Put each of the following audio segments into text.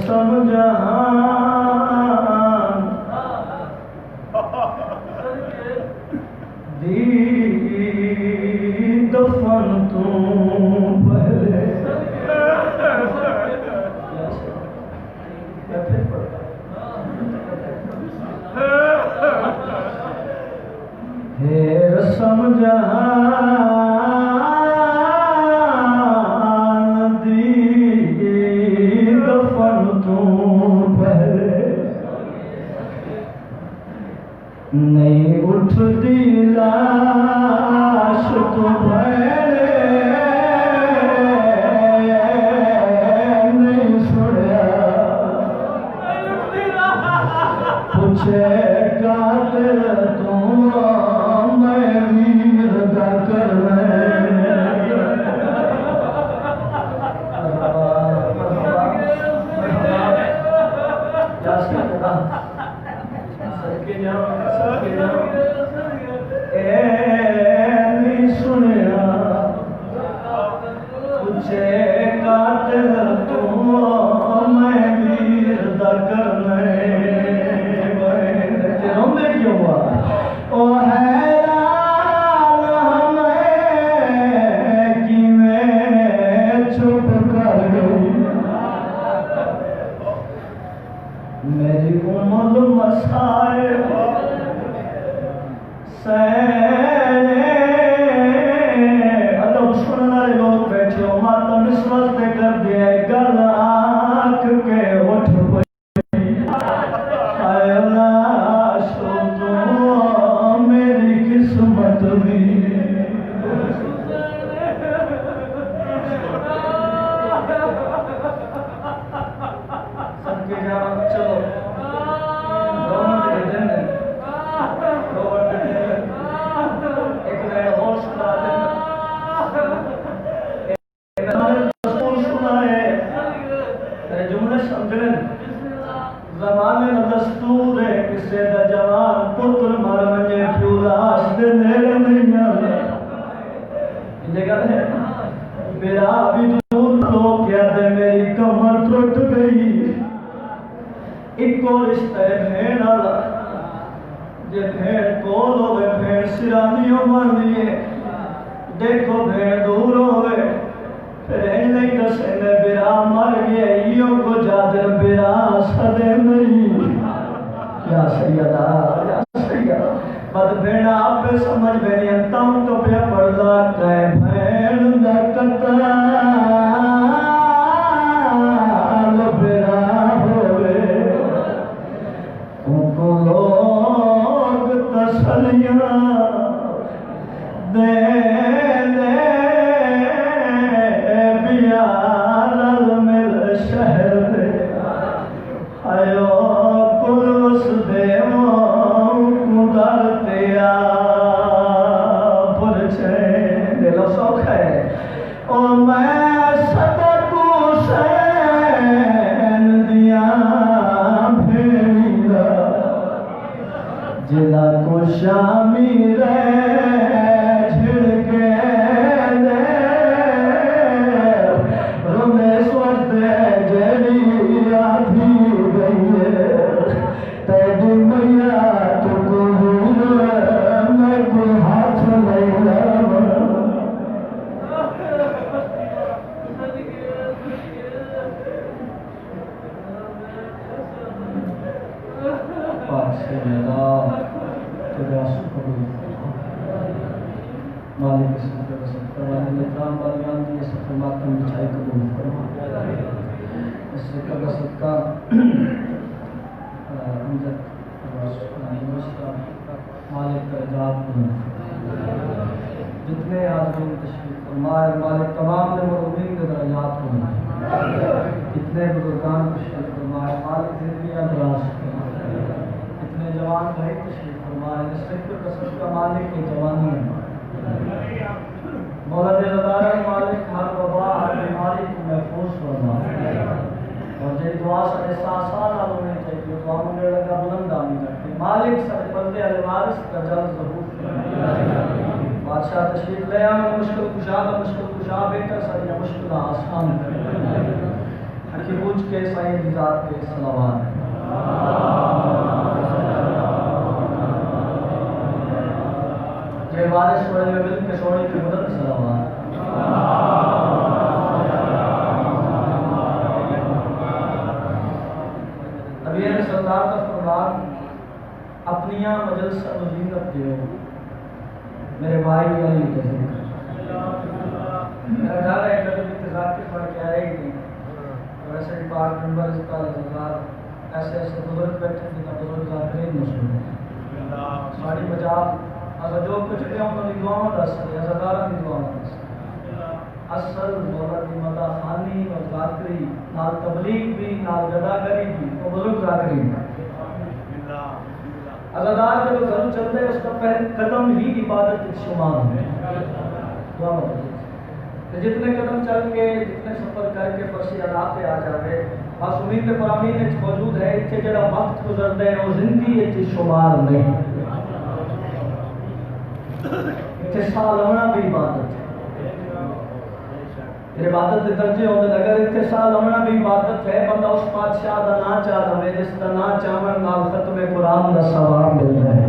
رسم جہان دی دفن تو پہلے ہے رسم جہان دی دفن تو پہلے نہیں اٹھ دی لاش تو پہلے نہیں سنیا پوچھے قاتل تو میں ویر دا کرنا نہیں سنیا پوچھے قاتل تو میں ویر دا کرنا روندے کیوں او حیران میں کیویں چھپ کر گئی میری امل مسائب ادب سننے والے لوگ بیٹھے ہو ماتم اس وقت کر دیا گل آنکھ کے اٹھ پئی اے لاش تو میری قسمت بھی سب کے جانا چلو زمانے میں دستور ہے کسے دا جوان پتر مر منجے پیو لاش دے نیڑے نہیں آنے یہ گل ہے میرا بھی دور لوگ کیا دے میری کمر ٹوٹ گئی ایک اور رشتہ ہے بھین آلا جے بھین کول ہوئے بھین سرانیوں مان دیئے دیکھو بھین دور ہوئے پھر نہیں دسے میں برا مر گیا ایوں کو جادر برا صدے نہیں یا سیدہ یا سیدہ بد بھیڑا آپ پہ سمجھ بینی انتاؤں تو پہ پڑھلا کہے بھین دا قتال برا ہوئے ان کو لوگ تسلیاں دے جلا کو شامی رہ جھڑکے دے رونے سوچ دے جڑی آدھی گئی ہے تیری میاں تو قبول میں کوئی ہاتھ نہیں لگا مالک صدقہ صدقہ والے نظام بالیان کی سفر ماتم بچائی قبول فرما اس صدقہ کا صدقہ امجد مالک کا اجاب جتنے آدمی تشریف فرمائے مالک تمام نے مرحومین کے درجات ہونا اتنے بزرگان تشریف فرمائے مالک زندگیاں دراز فرمائے اتنے جوان بھائی تشریف فرمائے اس صدقہ کا صدقہ مالک کے جوانی میں مولا دے لدارہ مالک ہر وبا ہر بیماری کو محفوظ فرما اور جی دعا سے احساسات آلونے چاہیے دعا مجھے لگا بلند آمی کرتے مالک سر بندے الوارث کا جلد ظہور بادشاہ تشریف لے آنے مشکل کشا بیٹا ساری مشکل آسان اکھی بوجھ کے سائیں دی ذات کے صلوات جے وارث ہوئے میں مل کے سونے کی مدد صلوات نبی سردار کا فرمان اپنیاں مجلس و زینت دیو میرے بھائی علی کے میرا گھر ہے کبھی انتظار کے پڑھ کے آئے گی ویسے ہی پاک نمبر اس کا لگار ایسے ایسے بزرگ بیٹھے جنہا بزرگ ذاکرین مسلم ہے ساڑھی بجاب اگر جو کچھ بھی ہم نے دعاوں دا سکتے ہیں ازادارہ بھی دعاوں دا سکتے ہیں اصل دولت مدہ خانی و ذاکری نال تبلیغ بھی نال گداگری بھی وہ بزرگ ذاکرین ہے ازادار جب گھر چلتے ہیں اس کا پہل قدم ہی عبادت شمار ہے دعا مطلب جتنے قدم چل کے جتنے سفر کر کے پسی ادا پہ آ جاوے بس امید فرامین اچھ موجود ہے اتھے جڑا وقت گزر دے وہ زندگی اچھ شمار نہیں اتھے سال ہونا بھی عبادت ہے عبادت درجے ہوتے اگر اتھے سال ہونا بھی عبادت ہے بندہ اس بادشاہ دا نا چاہ دے جس دا نا چاہن نال ختم قرآن دا ثواب مل جائے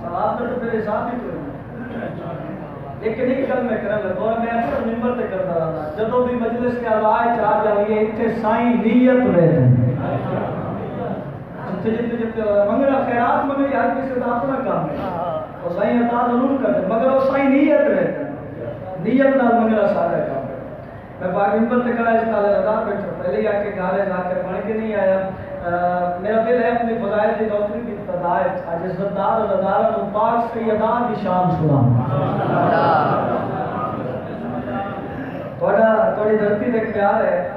ثواب تو پھر حساب ہی کرنا لیکن ایک کل میں کرن لگا اور میں اکثر ممبر تے کرتا رہا جدوں بھی مجلس کے آواز چاہ جائیے اتھے سائیں نیت رہتے ہیں جتنے منگنا خیرات منگنی ہر کسی کا اپنا کام ہے اور سائیں عطا ضرور کرتے مگر وہ سائیں نیت رہتے ہیں نیت نال منگنا سارا کام ہے میں باقی ممبر تے کھڑا اس کا لگا بیٹھا پہلے ہی آ کے گھر جا کر پڑھ کے نہیں آیا میرا دل ہے اپنی فضائل کی نوکری کی ابتدائیت آج عزتدار اور ادارہ پاک سیدہ کی شان سنا تھوڑی دھرتی دیکھ پیار ہے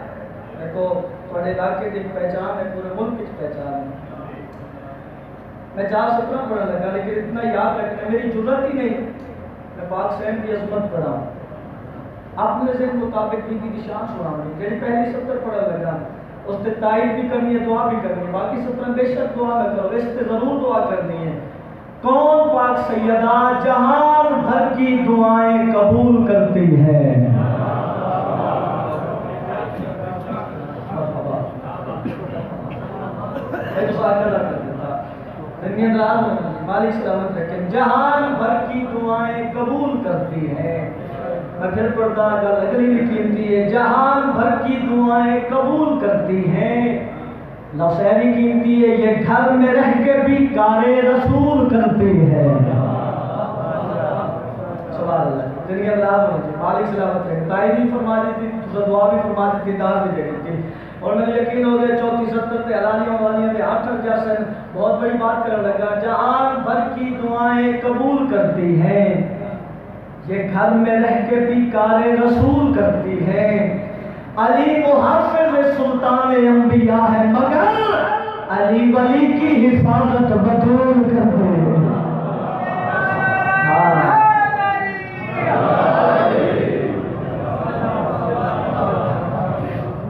دیکھو تھوڑے علاقے کی پہچان ہے پورے ملک کی پہچان ہے میں 417 پڑھا لگا لیکن اتنا یاد رکھنا میری ضرورت ہی نہیں میں پاک سین کی عظمت پڑھا ہوں اپنے ذہن مطابق بی بی کی شان سنا ہوں جیسے پہلی 70 پڑھا لگا اس سے تائید بھی کرنی ہے دعا بھی کرنی ہے باقی 17 بے شک دعا نہ کرو اس سے ضرور دعا کرنی ہے کون پاک سیدہ جہان بھر کی دعائیں قبول کرتی ہے مالک سلامت رکھیں جہان بھر کی دعائیں قبول کرتی ہے میں پھر پڑھتا اگر اگلی بھی قیمتی ہے جہان بھر کی دعائیں قبول کرتی ہیں لفظی قیمتی ہے یہ گھر میں رہ کے بھی کار رسول کرتی ہے سبحان اللہ دنیا اللہ مالک سلامت رکھیں تائید بھی فرما دیتی دعا بھی فرما دیتی دار بھی دے دیتی اور مجھے یقین ہو گیا 34-70 پہ اعلانیوں والیاں پہ 8 جیسے بہت بڑی بات کرنے لگا جہان بھر کی دعائیں قبول کرتی ہیں یہ گھر میں رہ کے بھی کار رسول کرتی ہے علی محافظ سلطان انبیاء ہے مگر علی ولی کی حفاظت بطول کرتے ہیں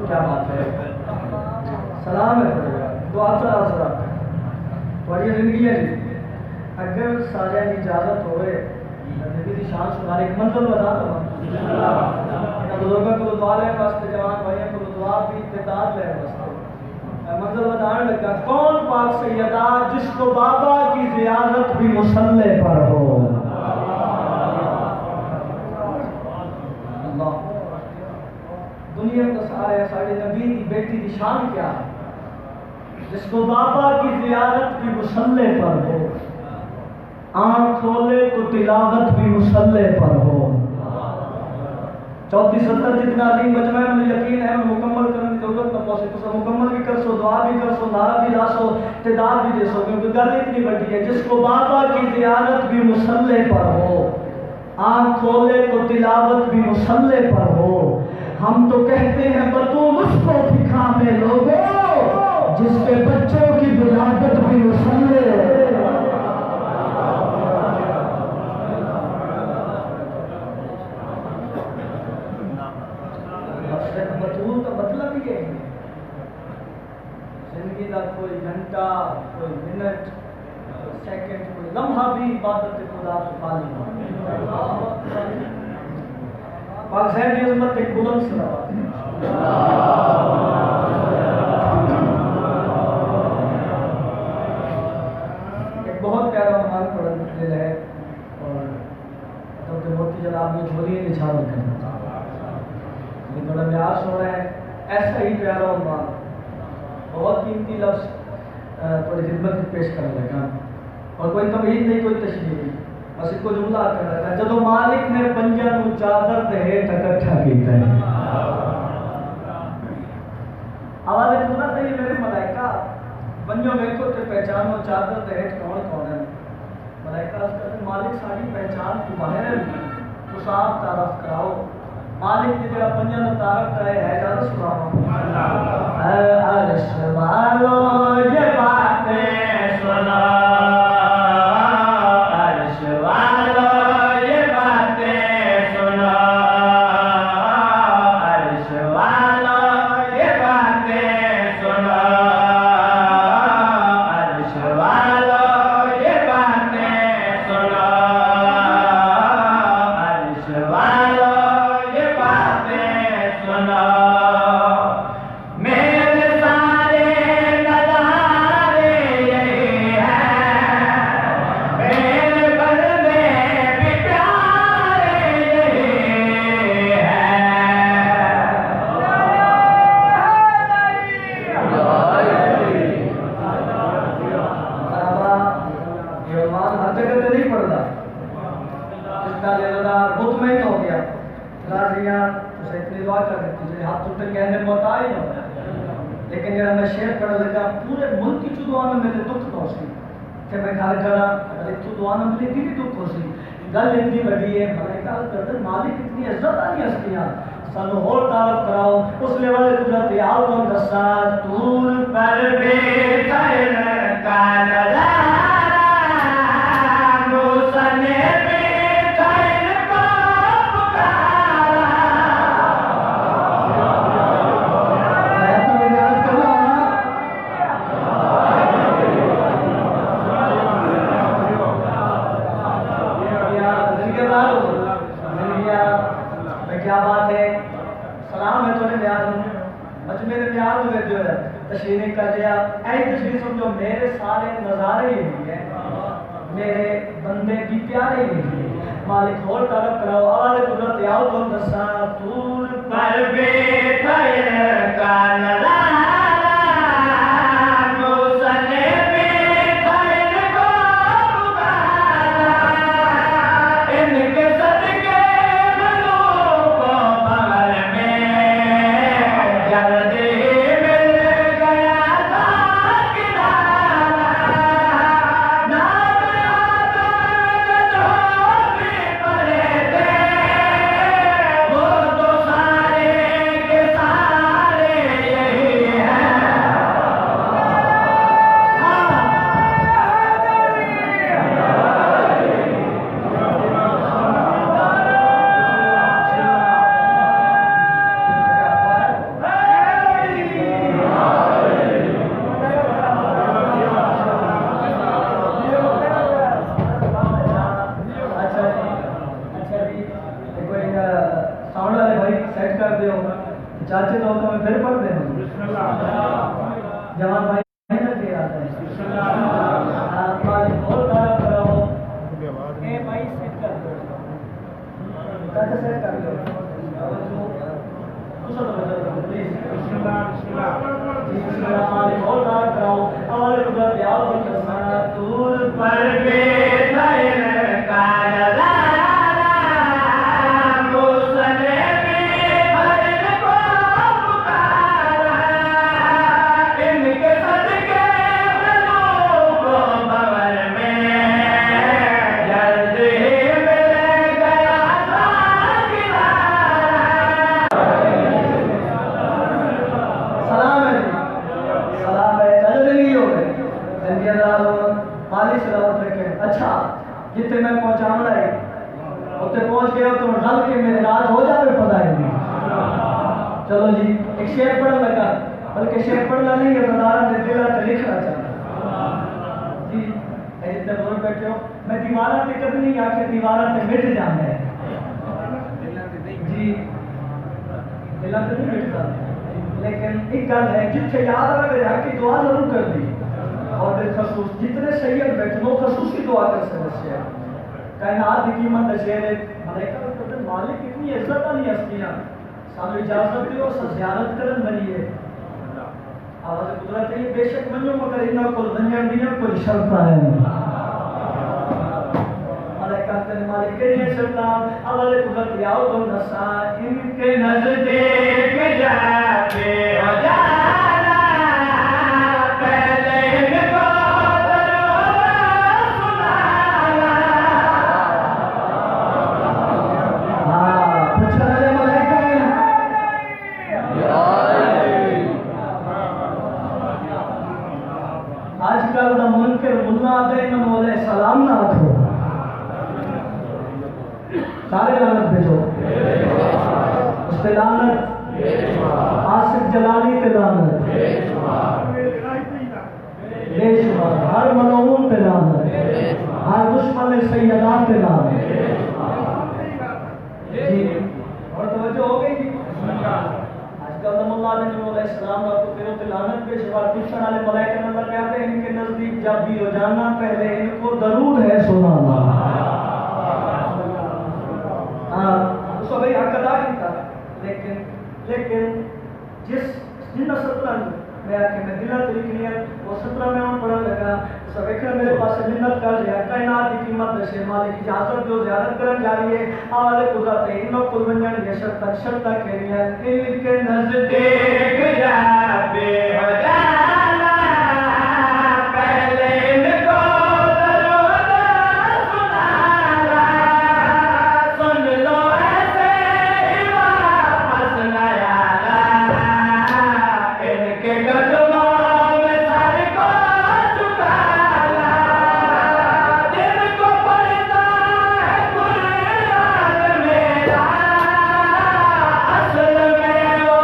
کیا بات ہے سلام ہے دعا سلام تھوڑی زندگی ہے اگر سارے اجازت ہوئے نبی کی شان سنا ایک منزل بتا دو بزرگوں کو دعا لے واسطے جوان بھائیوں کو دعا بھی اتداد لے واسطے منزل بتانے لگا کون پاک سیدہ جس کو بابا کی زیارت بھی مصلی پر ہو اللہ دنیا کا سارے سارے نبی کی بیٹی کی شان کیا ہے جس کو بابا کی زیارت بھی مصلی پر ہو آنکھ کھولے تو تلاوت بھی مصلی پر ہو 34-70 جتنا عظیم مجمع ہے مجھے یقین ہے میں مکمل کرنے کی ضرورت نہ پہنچے تو مکمل بھی کر سو دعا بھی کر سو نعرہ بھی لا سو تعداد بھی دے سو کیونکہ گل اتنی بڑی ہے جس کو بابا کی زیارت بھی مصلی پر ہو آنکھ کھولے تو تلاوت بھی مصلی پر ہو ہم تو کہتے ہیں بطول اس کو دکھا میں لوگوں جس کے بچوں کی ولادت بھی مصلی بطول کا مطلب یہ ہے زندگی کا کوئی گھنٹہ کوئی منٹ سیکنڈ کوئی لمحہ بھی عبادت خدا سے خالی نہ ہو۔ پاک صاحب کی عظمت ایک بلند صلوات ایک بہت پیارا عنوان پڑھا نکلے ہے اور حضرت مفتی جناب نے جھولی نچھاور کرنا یہ بڑا بیاس ہو رہا ہے، ایسا ہی پیارا عنوان بہت قیمتی لفظ تھوڑی خدمت میں پیش کرنے لگا اور کوئی تمہید نہیں کوئی تشریح نہیں، بس اس کو جملہ کر رہا ہے جدو مالک نے پنجا نو چادر تے ہیٹھ اکٹھا کیتا ہے۔ آواز پورا تے میرے ملائکہ بنجو ویکھو تے پہچانو چادر تے ہیٹھ کون کون ہے۔ ملائکہ اس کہتے مالک ساری پہچان تو باہر ہے تو صاحب تعارف کراؤ۔ مالک کی جگہ پنجا نو تعارف کرائے ہے جادو سبحان اللہ۔ عرش والو یہ باتیں سنا، عرش والو یہ باتیں سنا، عرش والو یہ باتیں سنا، عرش والو یہ باتیں سنا، عرش والو یہ باتیں سنا۔ مطمئن ہو گیا راضیاں اسے اتنی دعا کر دیتی جنہیں ہاتھ ٹوٹے کہنے موت آئی نہ لیکن جب میں شیئر پڑھ لگا پورے ملک کی چو دعا میں میرے دکھ پہنچی کہ میں گھر کھڑا اگر ایک چو دعا میں ملے بھی دکھ پہنچی گل اتنی بڑی ہے ملائکہ کرتے مالک اتنی عزت آنی ہستیاں سانو اور تعارف کراؤ اس لیول قدرت آؤ تو دسا طور پر بیٹھن کا نظارہ موسنے کیا بات ہے سلام ہے تو نے یاد ہوں اچھا میرے یاد ہوئے جو ہے تشریح کر دیا ایسی تشریح سمجھو میرے سارے نظارے ہی ہوئی ہیں میرے بندے بھی پیارے ہی ہیں مالک اور طرف کراؤ آل قدرت آؤ تو دسا طور پر بیٹھن کا نظارہ موسنے بیٹھن کو پکارا ان کے صدقے چاچے تو میں پھر پڑھ دیں جوان بھائی محنت کے آتا ہے اور تعریف کراؤ اے بھائی سیٹ کر دو چاچا سیٹ کر دو اور تعریف کراؤ اور قدرت یاد کرنا طور پر بیٹھن کا نظارہ اچھا جتنے میں پہنچانا ہے اتنے پہنچ گیا تو ڈل کے میرے راج ہو جائے فضائی میں چلو جی ایک شعر پڑھنے لگا بلکہ شعر پڑھنا نہیں ہے بندارہ نے دلہ سے لکھنا چاہتا جی بیٹھے ہو میں دیوارہ تے کبھی نہیں آکے دیوارہ تے مٹ جانا ہے جی دلان تے نہیں مٹتا لیکن ایک گل ہے جتھے یاد آ میرے حق کی دعا ضرور کر دی اور بالخصوص جتنے سید بیٹھے وہ خصوصی دعا کر سکتے ہیں کائنات کی قیمت دشہرے ملائکہ قدر مالک اتنی عزت والی ہستیاں سانو اجازت دیو زیارت کرن بنیے آواز قدرت ہے بے شک منو مگر انہاں کول ونجن دیاں کوئی شرط ہے ملائکہ قدر مالک کیڑی شرطاں آواز قدرت یاو تو نسا ان کے نزدیک جاتے ہو جانا پہلے ان کو آج کل دا منکر ملا دے انہوں علیہ السلام نہ آکھو سارے لعنت بھیجو اس پہ لعنت آصف جلالی پہ لعنت بے شمار ہر ملعون پہ لعنت ہر دشمن سیدان پہ لعنت جی اور توجہ ہو گئی جی اللہ علیہ السلام کو پھر تے لعنت کے سوا پوچھنے والے ملائکہ نے اللہ کہتے ہیں ان کے نزدیک جب بھی ہو جانا پہلے ان کو ضرور ہے سنا ہاں اس کو بھائی حق ادا کیتا لیکن جن 17 میں کہ میں دلہ لکھنی ہے وہ 17 میں ہم پڑھنے لگا سب ایک میرے پاس منت کر لیا کائنات کی قیمت دشے مالک اجازت جو زیارت کرن جا رہی ہے آواز قدرت ہے انہوں کو ونجن یہ شرط کہہ رہی ہے ان کے نزدیک جاتے ہو جانا پہلے ان کو ضرور سنانا سن لو ایسے ہی واپس نہ آنا ان کے قدموں میں سر کو جھکانا جن کو پڑھتا ہے قرآن میرا اصل میں وہ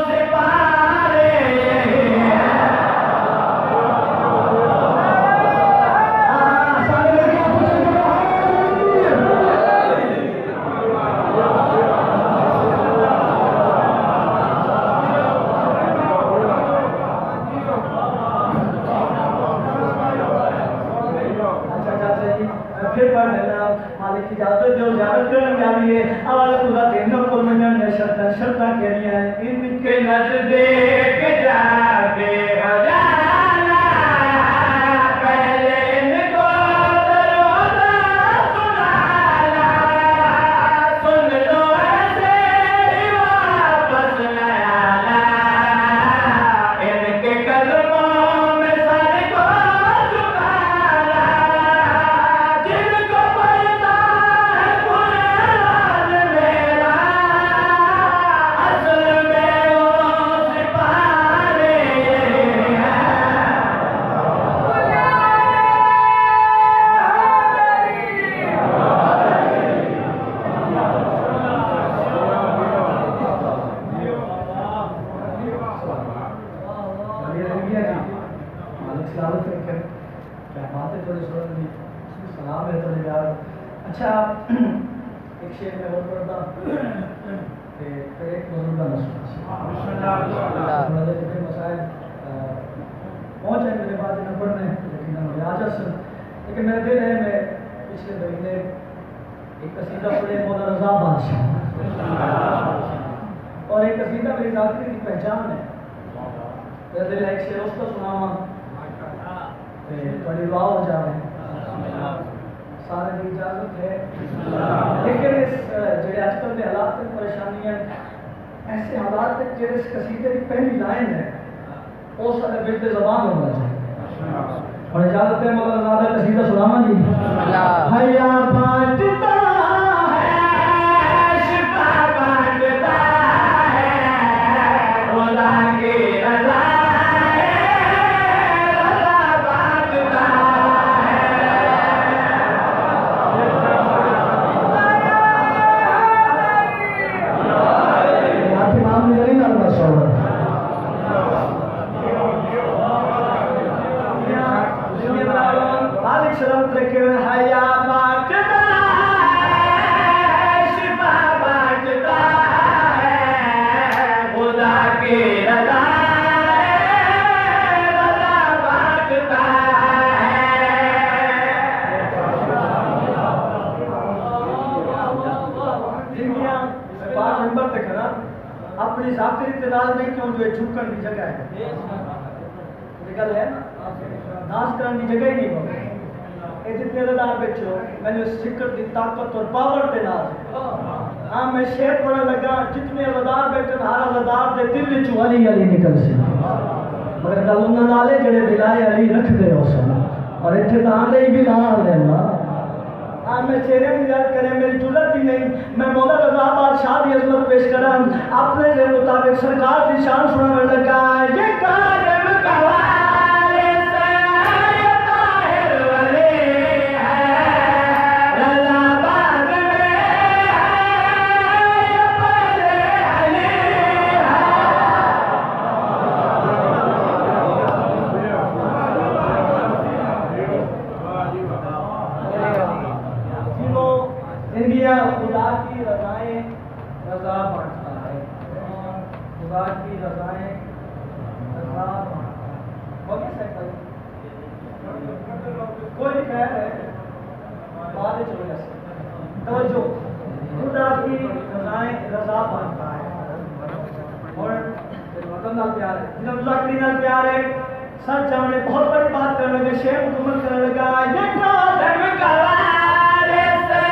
سپارے پھر پڑھ لینا مالک کی اجازت جو زیارت کرنے جا رہی ہے آواز قدرت انہوں کو منجن نے شرطاں کہہ رہی ہیں ان کے نزدیک جاتے ہو جانا پہلے ان کو ضرور سنانا سن لو ایسے ہی واپس نہ آنا ان کے قدموں میں سر کو جھکانا جن کو پڑھتا ہے قرآن میرا اصل میں وہ سپارے اچھا ایک شعر میں اور پڑھتا پھر ایک بزرگہ مسائل پہنچے میرے بعد نہ پڑھنے لیکن ہمیں آجز لیکن میرے دل ہے میں پچھلے مہینے ایک قصیدہ پڑھے مولا رضا بادشاہ اور ایک قصیدہ میری ذاکری کی پہچان ہے میرا دل ہے ایک شعر اس کو سناواں بڑی دعا ہو جائے سارے کی اجازت ہے لیکن اس جڑے آج کل کے حالات میں پریشانی ہے ایسے حالات میں جڑے اس قصیدے کی پہلی لائن ہے وہ سارے بلد زبان ہونا چاہیے اور اجازت ہے مولا زیادہ قصیدہ سناواں جی حیا بانٹتا ہے شفا بانٹتا ہے خدا کی رضا اپنی ذاتی اطلاع نہیں کیوں جو جھکن کی جگہ ہے یہ گل ہے ناز کرن کی جگہ ہی نہیں ہوگی یہ جتنے رضا بیچو میں نے سکر دی طاقت اور پاور دے ناز ہاں میں شیر پڑھا لگا جتنے رضا بیچن ہر رضا دے دل چو علی علی نکل سی مگر گل انہاں نالے جڑے بلائے علی رکھ دے ہو سن اور اتنے تو آنے ہی بھی نہ آنے ہاں میں چہرے کی یاد کریں میری جرت ہی نہیں میں مولا رضا بادشاہ کی عظمت پیش کرا اپنے کے مطابق سرکار کی شان سنانے لگا یہ کارم قوالے سے یہ طاہر ولی ہے رضا باد میں ہے یہ پہلے علی ہے خدا کی رضائیں رضا بانٹتا ہے خدا کی رضائیں رضا بانٹتا ہے کوئی خیر ہے بات چلو جیسے توجہ خدا کی رضائیں رضا بانٹتا ہے اور وطن نال پیار ہے جنہوں اللہ کریم نال پیار ہے سچ جانے بہت بڑی بات کرنے لگے شیخ مکمل کرنے لگا یہ کارم قوالے سے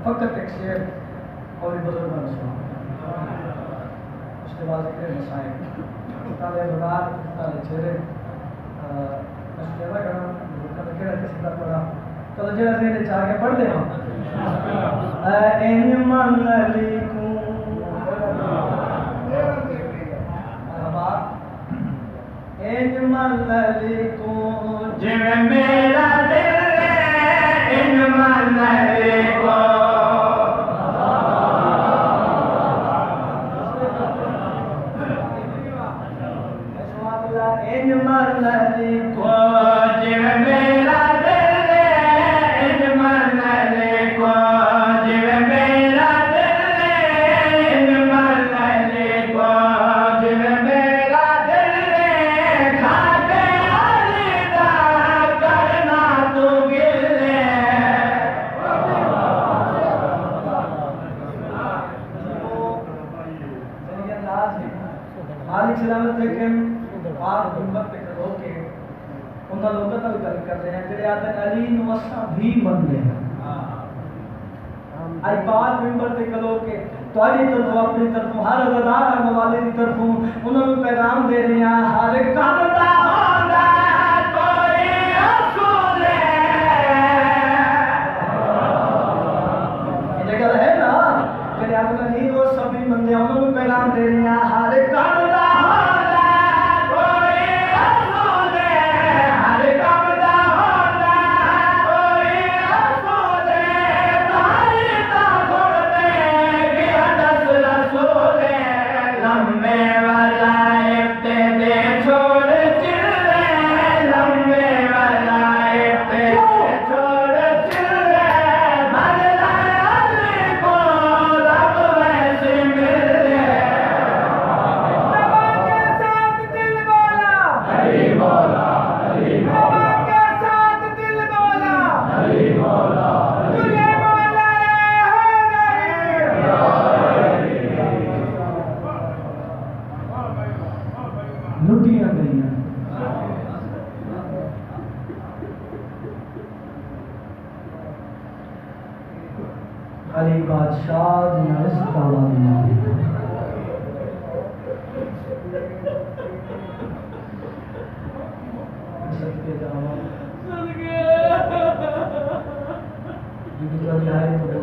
فقط ایک شعر اور بزرگ سنا اس کے بعد ذکر مسائل تالے بغار تالے چہرے میں چہرہ کرنا کہنا کسی طرح پڑھا تو جہاں سے چاہ کے پڑھ دے این من علی کو این من علی کو جو میرا دل این من علی کو تواڈی طرف اپنی طرف ہر غدار موالے کی طرف انہوں نے پیغام دے رہے ہیں ہر کم دا ہوندا کوئی اصول یہ گل ہے نا کہ اپنا نہیں وہ سبھی بندے انہوں نے پیغام دے رہے ہیں ہر کم دا ہوندا کوئی اصول ہر کم دا ہوندا کوئی اصول تاری تا گھڑتے لمبے وظائف دے چھوڑ چلے لمبے وظائف دے چھوڑ چلے مدلہ علی کو رب ویسے ملے بابا کے ساتھ دل بولا علی مولا علی مولا بابا کے ساتھ دل بولا علی مولا تجھے مولا لٹیاں گئی ہیں علی بادشاہ دیا اس دعویٰ دیا صدقے دعویٰ جب جب آئے تو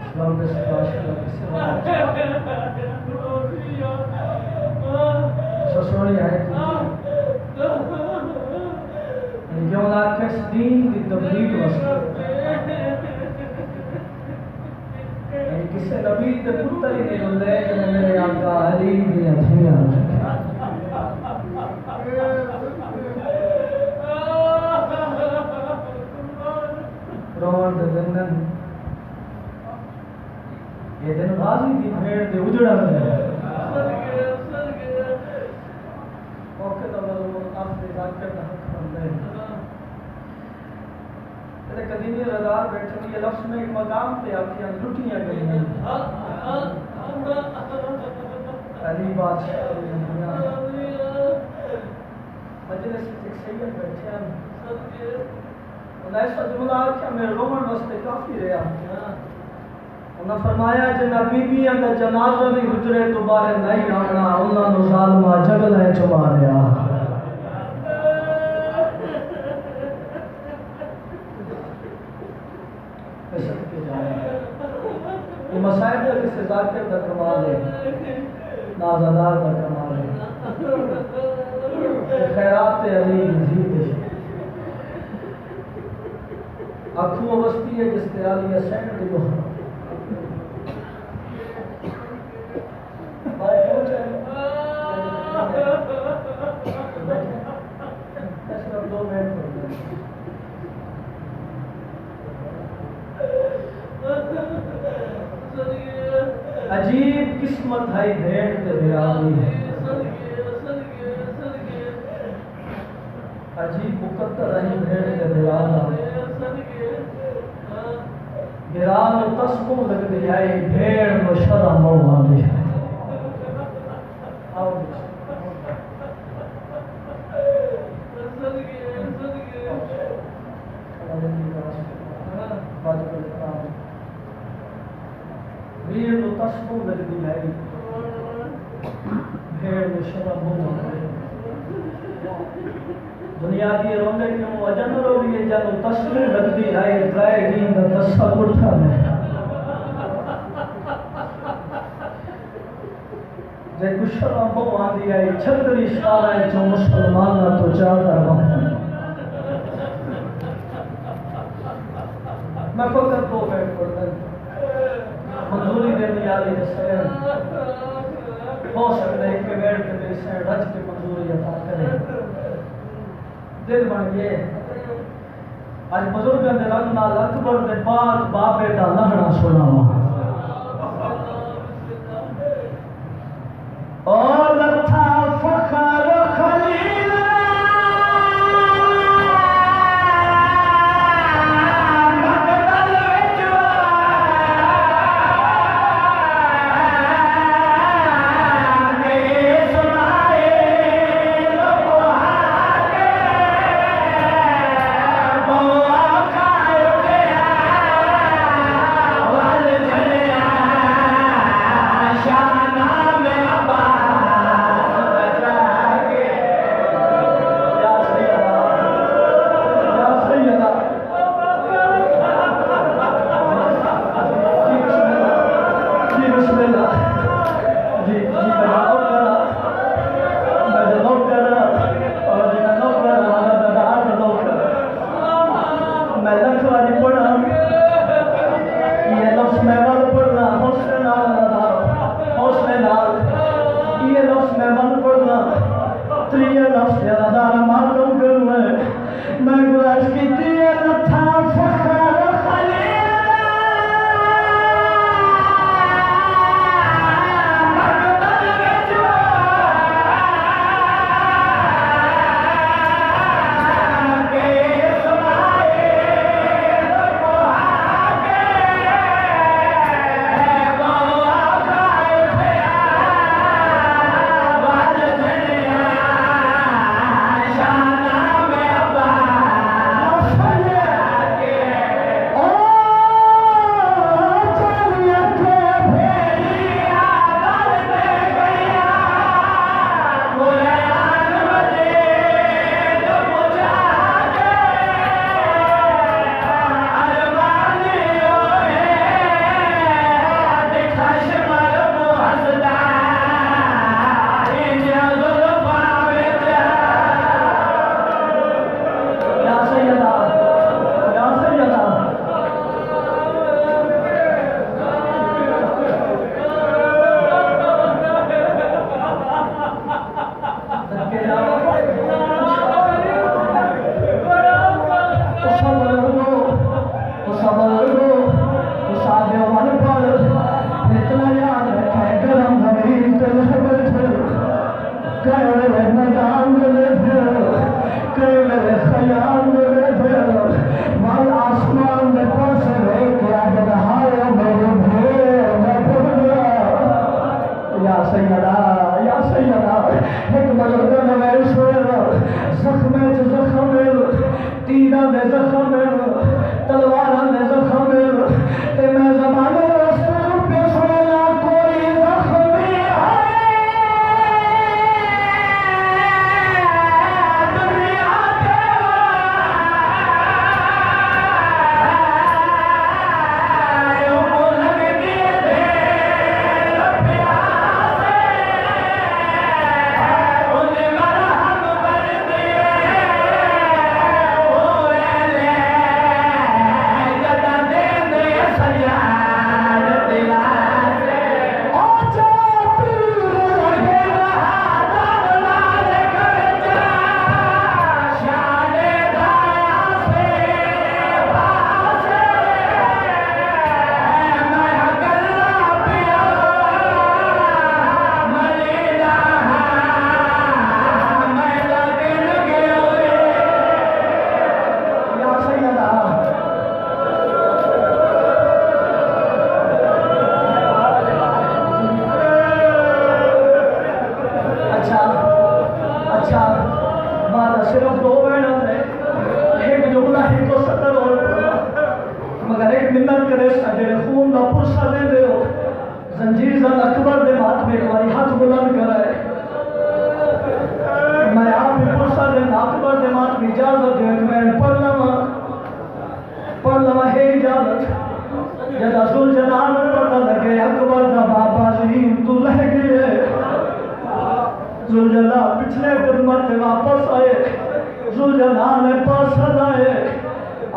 اسلام کے سپاشہ کسی بات سسوڑی آئے جو لاکھ اس دین کی تبلیغ واسطے کسی نبی تے پتر ہی نہیں ہوندے کہ میرے آقا علی دی ہتھیاں روان دے دن یہ دن غازی دی بھیڑ دے اجڑا میں موقع دا مطلب آخری ذاکر دا حق بندے تے قدیمی رضار بیٹھے یہ لفظ میں ایک مقام پہ آکیاں لٹیاں گئی ہیں علی بادشاہ مجلس ایک سید بیٹھے ہیں انہیں ایسا جملہ آکیا میں رومن واسطے کافی رہا انہیں فرمایا جنہ بی بی اندر جنازہ بھی حجرے تو باہر نہیں آنا انہاں نو ظالمہ جگل ہے چما رہا یہ مسائل ہے کسی ذاکر دا کمال ہے نازدار دا کمال ہے خیرات علی مزید ہے آنکھوں وسطی ہے جس کے علی حسین دی بہت عجیب قسمت ہے بھیڑ تے بیانی ہے عجیب مقدر ہے بھیڑ تے بیانا گران و تسکو لگ دی آئی بھیڑ و شرم و آدھی آؤ بھیڑ و تسکو لگ دی آئی بھیڑ و شرم و آدھی دنیا کی رونے کیوں وجن رو لیے جانو تسکو لگ دی آئی رائے دین دا تسکو اٹھا میں جے کشرم و آدھی آئی چھتری شارہ ہے جو مسلمان نہ تو چاہتا رہا میں فکر دو بیٹھ پڑتا منظوری دینے آلی حسین ہو سکتا ہے کہ بیٹھ کے حسین رج کے منظوری عطا کرے دل بن گئے آج بزرگاں دے رنگ نال اکبر دے پاک بابے دا لہڑا سناواں اور لتھا فخر خلیل والے دے زخم تلواراں دے زخم تے میں زمانے رسول پہ سننا کوئی زخم صرف دو بہنا تھے ایک جملہ ہی تو 70 اور پڑھا مگر ایک منت کرے سجڑے خون دا پرسا دے دے ہو زنجیر زن اکبر دے مات میں ایک ہاتھ بلند کرائے میں آپ بھی پرسا دے اکبر دے مات میں اجازت دے میں پڑھ لما ہے اجازت جدا ذل جلال پتہ لگے اکبر دا بابا زہین تو لہ گئے ذوالجلال پچھلے قدمت واپس آئے ذوالجلال نے پاس آئے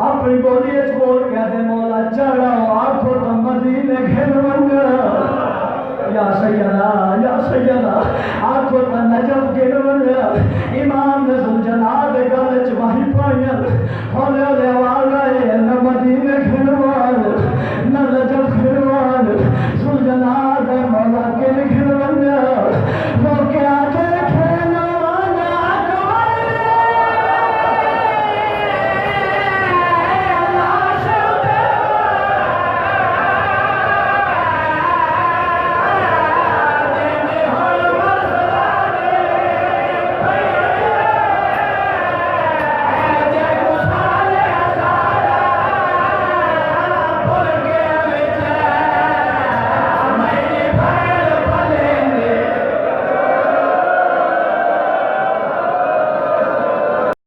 اپنی بولی اچھ بول کہہ دے مولا چڑھا آنکھوں تا مدینے گھر منگا یا سیدہ آنکھوں تا نجف گھر منگا امام نے ذوالجلال دے گلے چھ وحی پائیں ہولے ہولے